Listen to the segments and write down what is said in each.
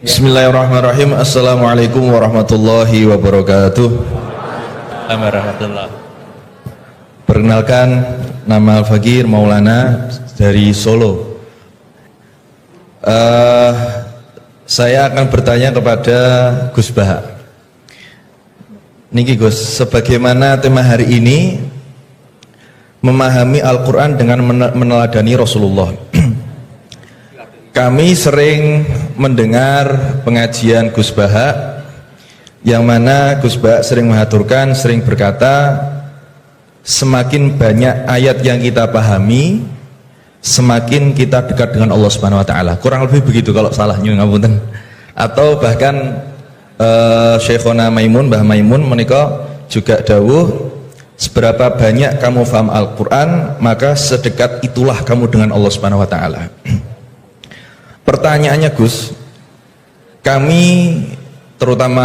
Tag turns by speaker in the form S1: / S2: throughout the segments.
S1: Bismillahirrahmanirrahim. Assalamualaikum warahmatullahi wabarakatuh.
S2: Warahmatullah.
S1: Perkenalkan, nama Al-Fakir Maulana dari Solo. Saya akan bertanya kepada Gus Baha. Niki Gus, sebagaimana tema hari ini memahami Al-Quran dengan meneladani Rasulullah. Kami sering mendengar pengajian Gus Baha, yang mana Gus Baha sering mengaturkan, sering berkata, semakin banyak ayat yang kita pahami, semakin kita dekat dengan Allah Subhanahu Wa Taala. Kurang lebih begitu, kalau salah nyuwun ngapunten. Atau bahkan Syekhona Maimun, Mbah Maimun menika juga dawuh, seberapa banyak kamu paham Al-Quran, maka sedekat itulah kamu dengan Allah Subhanahu Wa Taala. Pertanyaannya Gus, kami terutama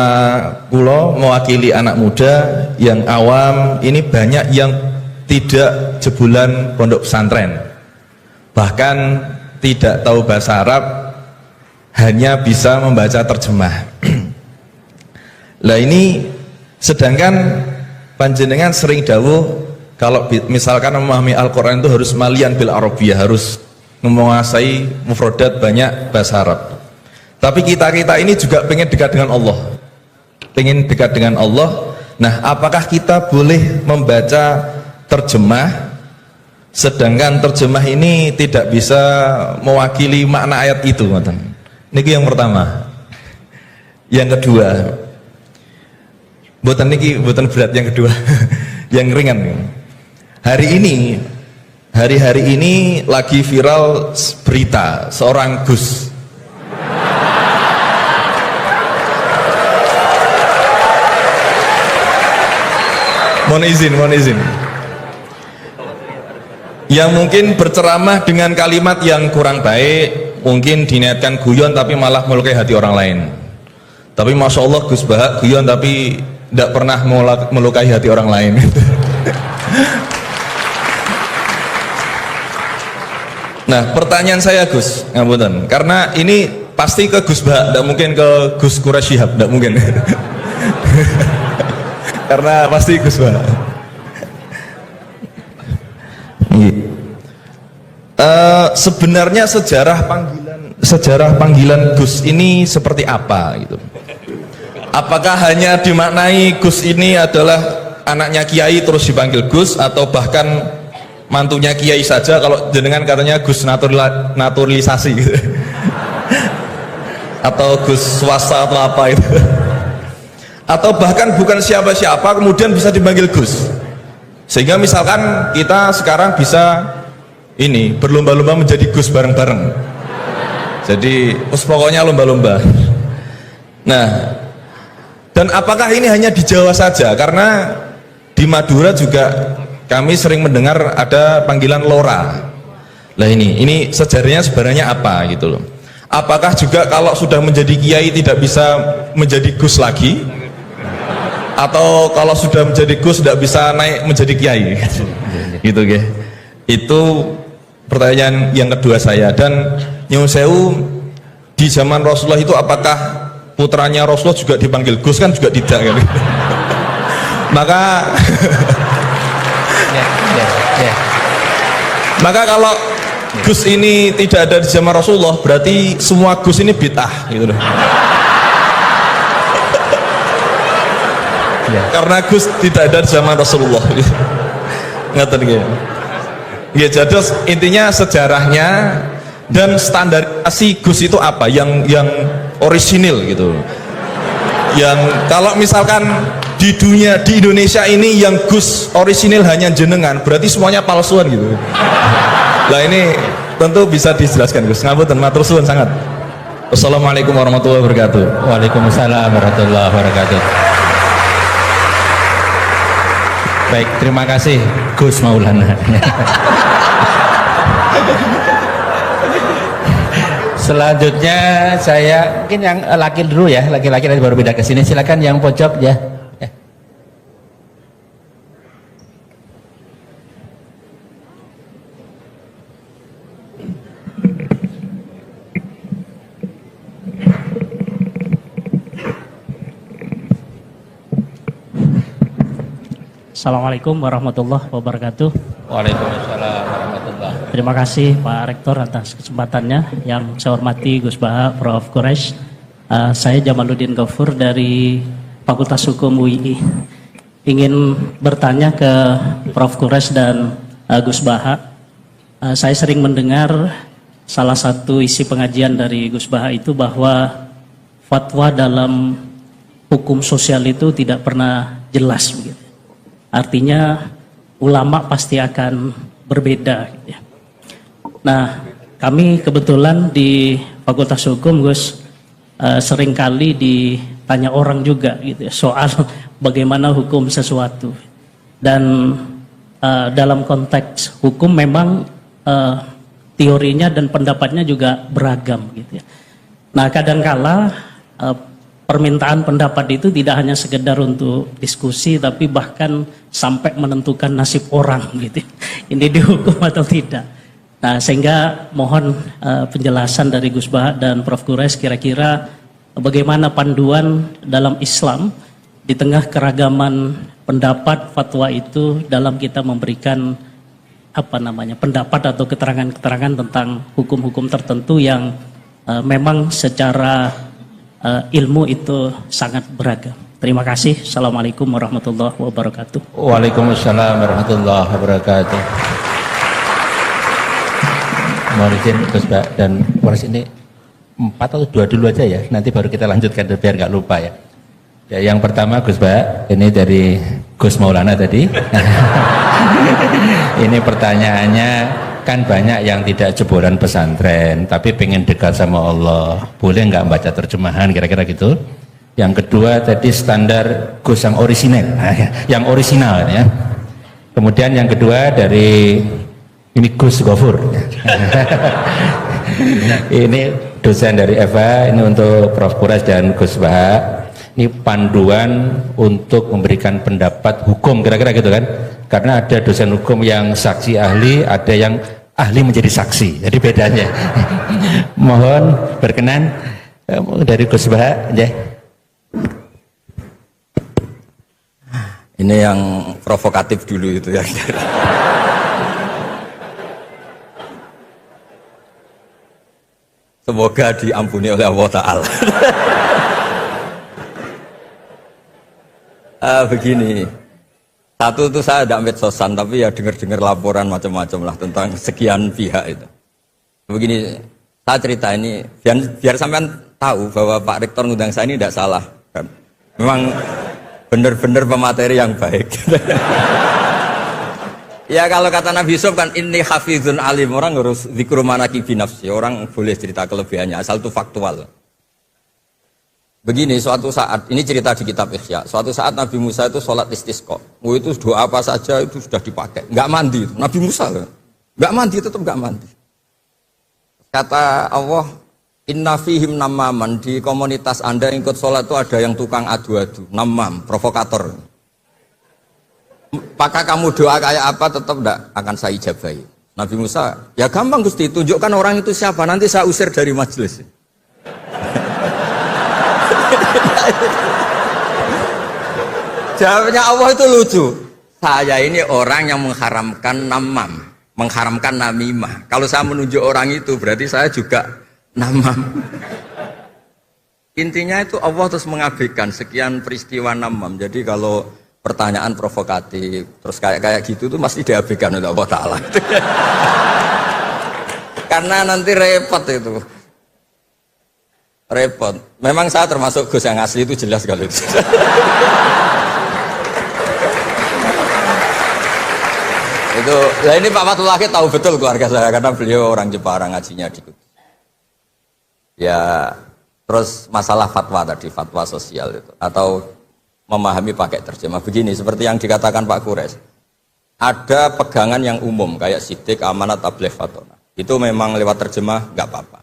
S1: pulau mewakili anak muda yang awam ini, banyak yang tidak jebulan pondok pesantren, bahkan tidak tahu bahasa Arab, hanya bisa membaca terjemah. Lah ini sedangkan panjenengan sering dawuh kalau misalkan memahami Al-Quran itu harus malian bil Arabiyah, harus menguasai mufradat banyak bahasa Arab. Tapi kita ini juga pengen dekat dengan Allah, pengen dekat dengan Allah. Nah, apakah kita boleh membaca terjemah, sedangkan terjemah ini tidak bisa mewakili makna ayat itu? Ini yang pertama. Yang kedua, buatan berat. Yang kedua, yang ringan. Hari-hari ini lagi viral berita seorang Gus. Mohon izin. Yang mungkin berceramah dengan kalimat yang kurang baik, mungkin diniatkan guyon tapi malah melukai hati orang lain. Tapi Masya Allah Gus Baha guyon tapi tidak pernah melukai hati orang lain. Nah, pertanyaan saya Gus, ngapunten, karena ini pasti ke Gus Baha, tidak mungkin ke Gus Quraisy Shihab, tidak mungkin. Karena pasti Gus Baha. Sebenarnya sejarah panggilan Gus ini seperti apa gitu? Apakah hanya dimaknai Gus ini adalah anaknya Kiai terus dipanggil Gus, atau bahkan mantunya Kiai saja, kalau jenengan katanya Gus naturalisasi gitu. Atau Gus swasta atau apa itu, atau bahkan bukan siapa-siapa kemudian bisa dipanggil Gus, sehingga misalkan kita sekarang bisa ini berlomba-lomba menjadi Gus bareng-bareng, jadi pokoknya lomba-lomba. Nah, dan apakah ini hanya di Jawa saja? Karena di Madura juga kami sering mendengar ada panggilan Lora. Lah ini sejarahnya sebenarnya apa gitu loh. Apakah juga kalau sudah menjadi kiai tidak bisa menjadi Gus lagi? Atau kalau sudah menjadi Gus tidak bisa naik menjadi kiai? Gitu ya. Itu pertanyaan yang kedua saya. Dan nyuwun sewu, di zaman Rasulullah itu apakah putranya Rasulullah juga dipanggil Gus? Kan juga tidak kan. Maka kalau Gus ini tidak ada di zaman Rasulullah, berarti semua Gus ini bid'ah gitu loh. Karena Gus tidak ada di zaman Rasulullah. Ngerti gitu. Ya, jadi intinya sejarahnya dan standarisasi Gus itu apa yang orisinil gitu. Yang kalau misalkan di dunia, di Indonesia ini yang Gus orisinil hanya jenengan, berarti semuanya palsuan gitu. Lah ini tentu bisa dijelaskan Gus. Ngapunten, matur suwun sangat. Wassalamualaikum warahmatullahi wabarakatuh.
S2: Waalaikumsalam warahmatullahi wabarakatuh. Baik, terima kasih Gus Maulana. Selanjutnya saya mungkin yang laki dulu ya, laki-laki nanti baru pindah ke sini. Silakan yang pojok ya.
S3: Assalamualaikum warahmatullahi wabarakatuh.
S2: Waalaikumsalam warahmatullahi.
S3: Terima kasih Pak Rektor atas kesempatannya. Yang saya hormati Gus Baha, Prof. Quraisy. Saya Jamaluddin Ghaffur dari Fakultas Hukum UII. Ingin bertanya ke Prof. Quraisy dan Gus Baha. Saya sering mendengar salah satu isi pengajian dari Gus Baha itu bahwa fatwa dalam hukum sosial itu tidak pernah jelas begitu. Artinya ulama pasti akan berbeda gitu ya. Nah, kami kebetulan di Fakultas Hukum Gus seringkali ditanya orang juga gitu ya, soal bagaimana hukum sesuatu. Dan dalam konteks hukum memang teorinya dan pendapatnya juga beragam gitu ya. Nah, kadangkala permintaan pendapat itu tidak hanya sekedar untuk diskusi, tapi bahkan sampai menentukan nasib orang gitu. Ini dihukum atau tidak. Nah, sehingga mohon penjelasan dari Gus Baha dan Prof. Quraisy kira-kira bagaimana panduan dalam Islam di tengah keragaman pendapat fatwa itu dalam kita memberikan pendapat atau keterangan-keterangan tentang hukum-hukum tertentu yang memang secara ilmu itu sangat beragam. Terima kasih. Assalamualaikum warahmatullahi wabarakatuh.
S2: Waalaikumsalam warahmatullahi wabarakatuh. Mohon izin Gus Baha dan Quraisy, ini 4 atau 2 dulu aja ya, nanti baru kita lanjutkan biar nggak lupa ya. Ya, yang pertama Gus Baha, ini dari Gus Maulana tadi. Ini pertanyaannya, kan banyak yang tidak jebolan pesantren tapi pengen dekat sama Allah, boleh nggak baca terjemahan kira-kira gitu. Yang kedua tadi standar Gus yang orisinal, yang orisinal ya. Kemudian yang kedua dari ini Gus Ghaffur. Ini dosen dari Eva, ini untuk Prof. Quraisy dan Gus Baha. Ini panduan untuk memberikan pendapat hukum kira-kira gitu kan, karena ada dosen hukum yang saksi ahli, ada yang ahli menjadi saksi, jadi bedanya. Mohon berkenan dari Gus Baha ya.
S4: Ini yang provokatif dulu itu ya. Semoga diampuni oleh Allah Ta'ala. Begini, satu itu saya tidak medsosan, tapi ya dengar-dengar laporan macam-macam lah tentang sekian pihak itu. Begini, saya cerita ini biar sampean tahu bahwa Pak Rektor ngundang saya ini tidak salah kan? Memang benar-benar pemateri yang baik. Ya kalau kata Nabi Yusuf kan ini hafizun alim, orang harus zikru manaki binafsi, orang boleh cerita kelebihannya asal itu faktual. Begini, suatu saat, ini cerita di kitab Ihya, suatu saat Nabi Musa itu sholat istisqa, itu doa apa saja itu sudah dipakai, nggak mandi itu. Nabi Musa nggak mandi, tetap nggak mandi. Kata Allah, inna fihim namaman, di komunitas anda yang ikut sholat itu ada yang tukang adu-adu, namam, provokator. Apakah kamu doa kayak apa tetap enggak akan saya ijabahi. Nabi Musa, ya gampang Gusti, tunjukkan orang itu siapa, nanti saya usir dari majelis. Jawabnya Allah itu lucu. Saya ini orang yang mengharamkan namam, mengharamkan namimah. Kalau saya menunjuk orang itu berarti saya juga namam. Intinya itu Allah terus mengabaikan sekian peristiwa namam. Jadi kalau pertanyaan provokatif terus kayak gitu tuh pasti diabaikan oleh Allah Ta'ala. Karena nanti repot itu. Repot. Memang saya termasuk Gus yang asli itu jelas kalau itu. Itu, nah ini Pak Fatullah tahu betul keluarga saya karena beliau orang Jepara ngajinya di Kudus. Ya, terus masalah fatwa tadi, fatwa sosial itu atau memahami pakai terjemah begini seperti yang dikatakan Pak Quraisy. Ada pegangan yang umum kayak sidik, amanat, tabligh, fatona. Itu memang lewat terjemah nggak apa-apa.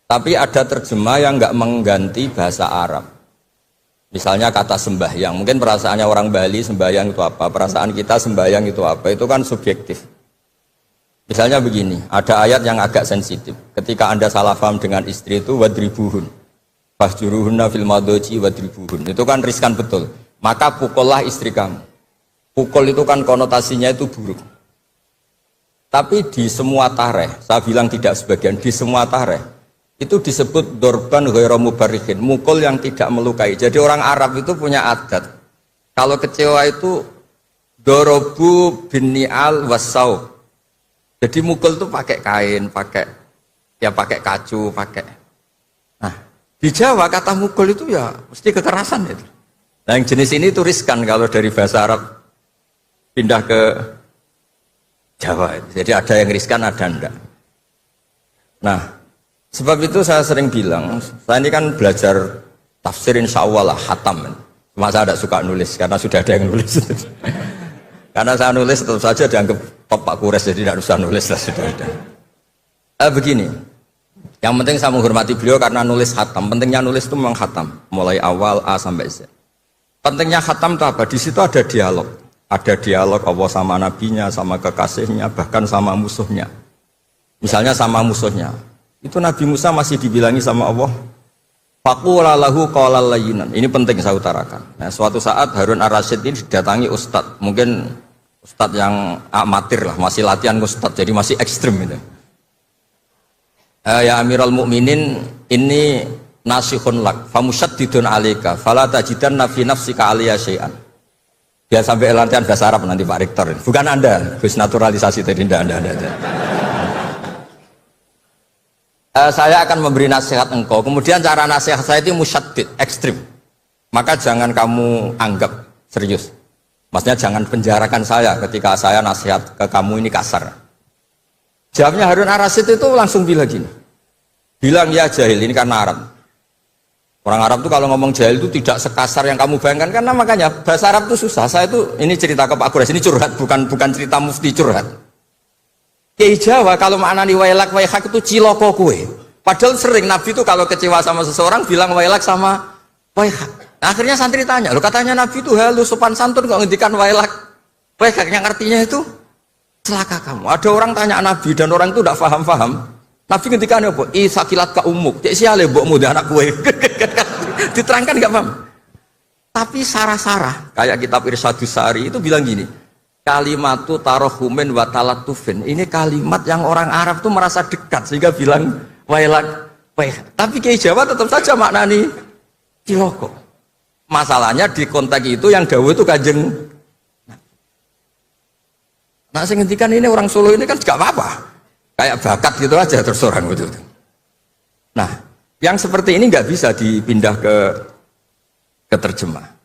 S4: Tapi ada terjemah yang nggak mengganti bahasa Arab. Misalnya kata sembahyang, mungkin perasaannya orang Bali sembahyang itu apa, perasaan kita sembahyang itu apa, itu kan subjektif. Misalnya begini, ada ayat yang agak sensitif. Ketika Anda salah paham dengan istri itu wadribuhun, fahjuruhunna fil madhaji wadribuhun. Itu kan riskan betul. Maka pukullah istri kamu. Pukul itu kan konotasinya itu buruk. Tapi di semua tareh, saya bilang tidak sebagian, di semua tareh itu disebut dorban ghairu mubarrihin, mukul yang tidak melukai. Jadi orang Arab itu punya adat. Kalau kecewa itu dorobu bin ni'al wasau. Jadi mukul itu pakai kain, pakai kacu, pakai. Nah, di Jawa kata mukul itu ya mesti kekerasan itu. Nah, yang jenis ini itu riskan kalau dari bahasa Arab pindah ke Jawa. Jadi ada yang riskan, ada enggak. Nah, sebab itu saya sering bilang, saya ini kan belajar tafsir insya Allah lah, khatam. Cuma saya tidak suka nulis karena sudah ada yang nulis. Karena saya nulis tetap saja dianggap Pak Kures, jadi tidak usah nulis lah, sudah ada. Begini, yang penting saya menghormati beliau karena nulis khatam. Pentingnya nulis itu memang khatam, mulai awal A sampai Z. Pentingnya khatam itu apa? Di situ ada dialog. Ada dialog Allah sama nabinya, sama kekasihnya, bahkan sama musuhnya. Misalnya sama musuhnya. Itu Nabi Musa masih dibilangi sama Allah, faqula lahu qawlan layyinan. Ini penting saya utarakan. Nah, suatu saat Harun Ar-Rasyid ini didatangi ustadz, mungkin ustadz yang amatir lah, masih latihan ustadz, jadi masih ekstrim itu. Ya Amirul Mukminin, ini nasihun lak, famusyaddidun alaika, fala tajidanna fi nafsika aliyya syai'an. Dia sampai latihan bahasa Arab nanti Pak Rektor. Bukan Anda, Gus naturalisasi tadi, Anda. Saya akan memberi nasihat engkau, kemudian cara nasihat saya itu musyaddid, ekstrim. Maka jangan kamu anggap serius. Maksudnya jangan penjarakan saya ketika saya nasihat ke kamu ini kasar. Jawabnya Harun Ar-Rasyid itu langsung bilang gini. Bilang ya jahil, ini karena Arab. Orang Arab itu kalau ngomong jahil itu tidak sekasar yang kamu bayangkan, karena makanya bahasa Arab itu susah. Saya itu, ini cerita ke Pak Kures, ini curhat, bukan cerita mufti, curhat. Kiai Jawa kalau maknani wailak waihak itu ciloko kue. Padahal sering Nabi itu kalau kecewa sama seseorang bilang wailak sama waihak. Nah, akhirnya santri tanya, lo katanya Nabi itu halus sopan santun kok ngendikan wailak waihak, yang artinya itu celaka kamu. Ada orang tanya Nabi dan orang itu tidak paham. Nabi ngendikan apa? Sakilat ka umuk. Cek siale mbokmu dan anak kue. Diterangkan nggak paham. Tapi sarah-sarah kayak kitab Irsyadus Sari itu bilang gini, kalimatu tarohumin wa talatufin. Ini kalimat yang orang Arab tuh merasa dekat sehingga bilang wailak waihak. Tapi Kiai Jawa tetap saja maknani ciloko. Masalahnya di konteks itu yang dawuh itu Kanjeng. Nah, saya ngendikan ini orang Solo ini kan gak apa-apa. Kayak bakat gitu aja terus orang gitu. Nah, yang seperti ini nggak bisa dipindah ke terjemah.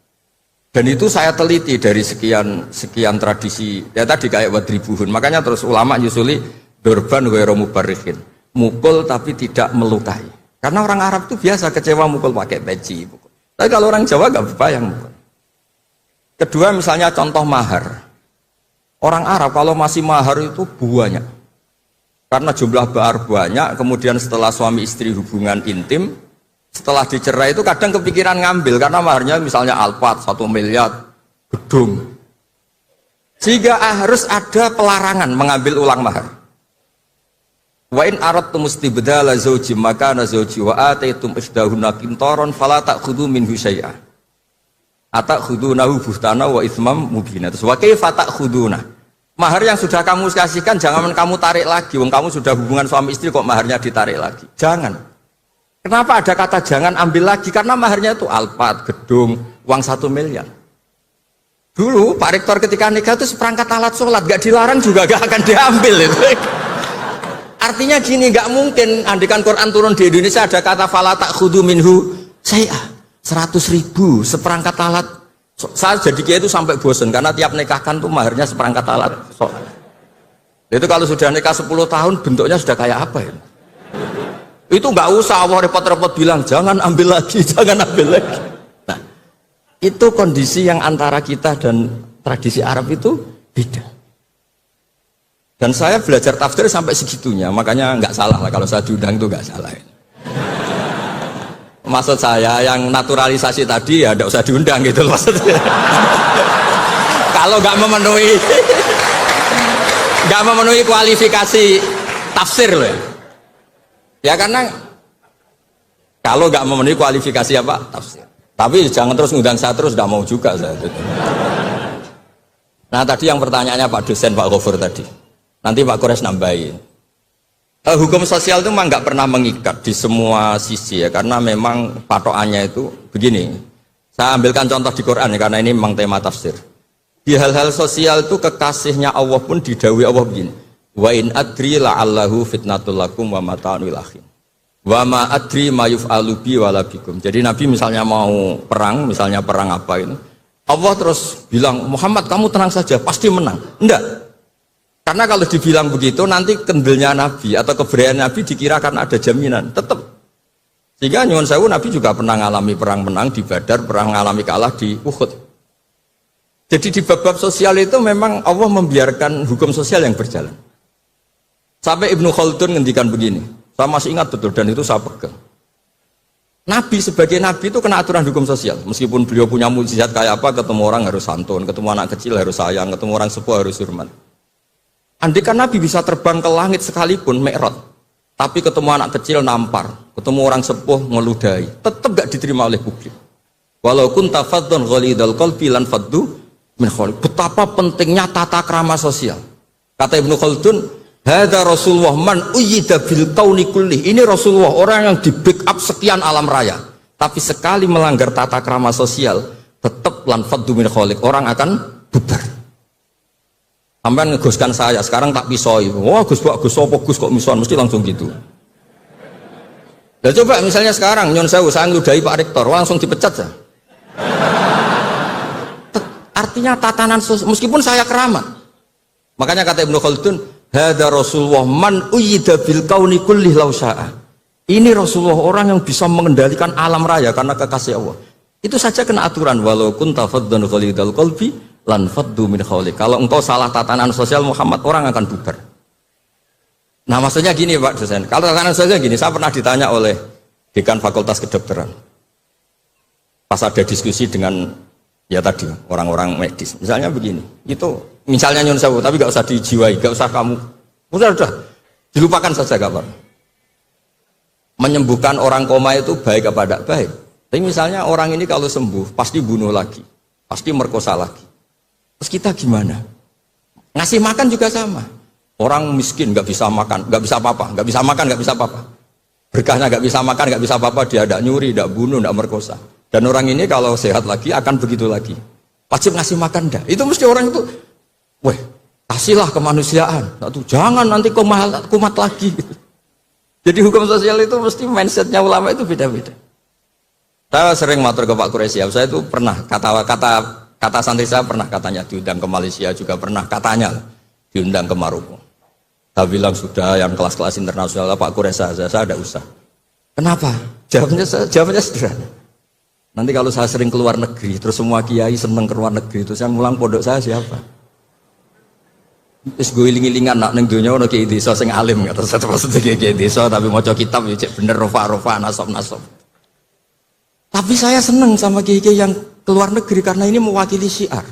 S4: Dan itu saya teliti dari sekian tradisi. Ya tadi kayak wadribuhun. Makanya terus ulama nyusuli dorban ghairu mubarrihin. Mukul tapi tidak melukai. Karena orang Arab itu biasa kecewa mukul pakai peci. Tapi kalau orang Jawa nggak berbayang mukul. Kedua misalnya contoh mahar. Orang Arab kalau masih mahar itu banyak. Karena jumlah mahar banyak, kemudian setelah suami istri hubungan intim, setelah dicerai itu kadang kepikiran ngambil karena maharnya misalnya alpat 1 miliar gedung. Sehingga harus ada pelarangan mengambil ulang mahar. Wa in aradtum istibdala zawji makana zawji wa ataitum isdahunna qintaran fala ta'khudhu minhu syai'a. Atakhudunahu buhtana wa itsmam mubina. Terus wa kaifa ta'khuduna? Mahar yang sudah kamu kasihkan jangan kamu tarik lagi. Wong kamu sudah hubungan suami istri kok maharnya ditarik lagi. Jangan. Kenapa ada kata jangan ambil lagi? Karena maharnya itu alpat, gedung, uang 1 miliar. Dulu Pak Rektor ketika nikah itu seperangkat alat sholat, gak dilarang juga gak akan diambil itu. Artinya gini, gak mungkin andikan Quran turun di Indonesia ada kata fala ta'khudhu minhu saya 100.000 seperangkat alat. Saya jadi kiai itu sampai bosen karena tiap nikahkan tuh maharnya seperangkat alat sholat. Itu kalau sudah nikah 10 tahun bentuknya sudah kayak apa ya? Itu nggak usah Allah repot-repot bilang jangan ambil lagi, jangan ambil lagi. Nah, itu kondisi yang antara kita dan tradisi Arab itu beda. Dan saya belajar tafsir sampai segitunya, makanya nggak salah lah kalau saya diundang itu nggak salah. Maksud saya yang naturalisasi tadi ya tidak usah diundang gitu loh maksudnya. Kalau nggak memenuhi kualifikasi tafsir loh. Ya karena kalau nggak memenuhi kualifikasi apa tafsir. Tapi jangan terus ngundang saya terus, nggak mau juga saya. Nah tadi yang pertanyaannya Pak dosen Pak Ghafur tadi. Nanti Pak Quraisy nambahin. Hukum sosial itu memang nggak pernah mengikat di semua sisi ya, karena memang patokannya itu begini. Saya ambilkan contoh di Quran ya, karena ini memang tema tafsir. Di hal-hal sosial itu kekasihnya Allah pun didhawuhi Allah begini. Wa in adri la'allahu fitnatul lakum wa mata'un ilahim. Wa ma adri ma yuf'alu bi wala bikum. Jadi Nabi misalnya mau perang, misalnya perang apa ini, Allah terus bilang, Muhammad kamu tenang saja, pasti menang. Enggak. Karena kalau dibilang begitu, nanti kendelnya Nabi atau keberanian Nabi dikirakan ada jaminan. Tetap. Sehingga nyuwun sewu Nabi juga pernah mengalami perang menang di Badar, pernah mengalami kalah di Uhud. Jadi di bab-bab sosial itu memang Allah membiarkan hukum sosial yang berjalan. Sampai Ibnu Khaldun ngendikan begini, saya masih ingat betul dan itu saya pegang. Nabi sebagai Nabi itu kena aturan hukum sosial. Meskipun beliau punya mukjizat kayak apa, ketemu orang harus santun, ketemu anak kecil harus sayang, ketemu orang sepuh harus hormat. Andai kan Nabi bisa terbang ke langit sekalipun, Mi'raj, tapi ketemu anak kecil nampar, ketemu orang sepuh ngeludahi, tetap gak diterima oleh publik. Walau kunta faddan ghalidhal qalbi lan faddu min khawlik. Betapa pentingnya tata krama sosial. Kata Ibnu Khaldun, hadza Rasulullah man uyyida bil kauni kulli. Ini Rasulullah, orang yang di backup sekian alam raya. Tapi sekali melanggar tata krama sosial, tetap lan faddu min khawlik. Orang akan bubar. Sampai ngegoskan saya, sekarang tak pisoi. Wah Gus Pak, Gus Sopo, Gus kok mison, mesti langsung gitu. Dan coba misalnya sekarang, nyon sewu, saya ngeludahi Pak Rektor, langsung dipecat saya. Artinya tatanan sosial, meskipun saya keramat. Makanya kata Ibnu Khaldun, hadza Rasulullah man uyyida bil kauni kulli law syaa. Ini Rasulullah, orang yang bisa mengendalikan alam raya karena kekasih Allah. Itu saja kena aturan, walau kunta faddan ghalidhal qalbi lan faddu min khawlik. Kalau engkau salah tatanan sosial Muhammad, orang akan bubar. Nah maksudnya gini Pak dosen, kalau tatanan sosial gini, saya pernah ditanya oleh dekan Fakultas Kedokteran pas ada diskusi dengan ya tadi orang-orang medis, misalnya begini, itu misalnya nyun sewu, tapi gak usah dijiwai, gak usah kamu udah dilupakan saja kabar. Menyembuhkan orang koma itu baik apa tidak baik, tapi misalnya orang ini kalau sembuh pasti bunuh lagi, pasti merkosa lagi. Terus kita gimana? Ngasih makan juga sama. Orang miskin nggak bisa makan, nggak bisa apa-apa, nggak bisa makan, nggak bisa apa-apa. Berkahnya nggak bisa makan, nggak bisa apa-apa, dia tidak nyuri, tidak bunuh, tidak merkosa. Dan orang ini kalau sehat lagi akan begitu lagi. Wajib ngasih makan dah. Itu mesti orang itu, weh, kasihlah kemanusiaan. Satu, jangan nanti kumat lagi. Jadi hukum sosial itu mesti mindsetnya ulama itu beda-beda. Saya sering matur ke Pak Quraisy, saya itu pernah kata santri saya pernah katanya diundang ke Malaysia, juga pernah katanya diundang ke Maroko. Saya bilang sudah yang kelas-kelas internasional Pak Quraisy saya ada usah. Kenapa? Jawabannya sederhana. Nanti kalau saya sering keluar negeri, terus semua kiai seneng keluar negeri, terus yang ngulang pondok saya siapa? Terus gue iling-ilingan nak neng dunia ono kiai desa sing alim, kata saya maksudnya kiai desa tapi maca kitab ya cek bener rofa nasab. Tapi saya seneng sama kiai yang keluar negeri karena ini mewakili syiar.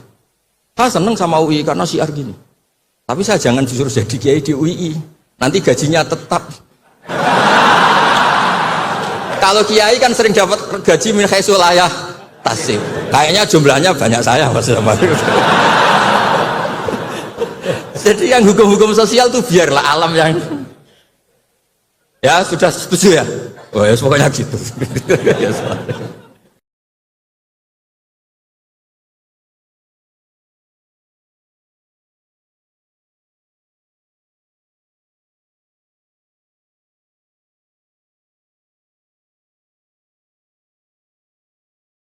S4: Saya seneng sama UI karena syiar gini. Tapi saya jangan disuruh jadi kiai di UI. Nanti gajinya tetap. Kalau kiai kan sering dapat gaji min haitsu la yahtasib. Kayaknya jumlahnya banyak saya maksudnya. Jadi yang hukum-hukum sosial tuh biarlah alam yang. Ya sudah setuju ya. Oh ya pokoknya gitu.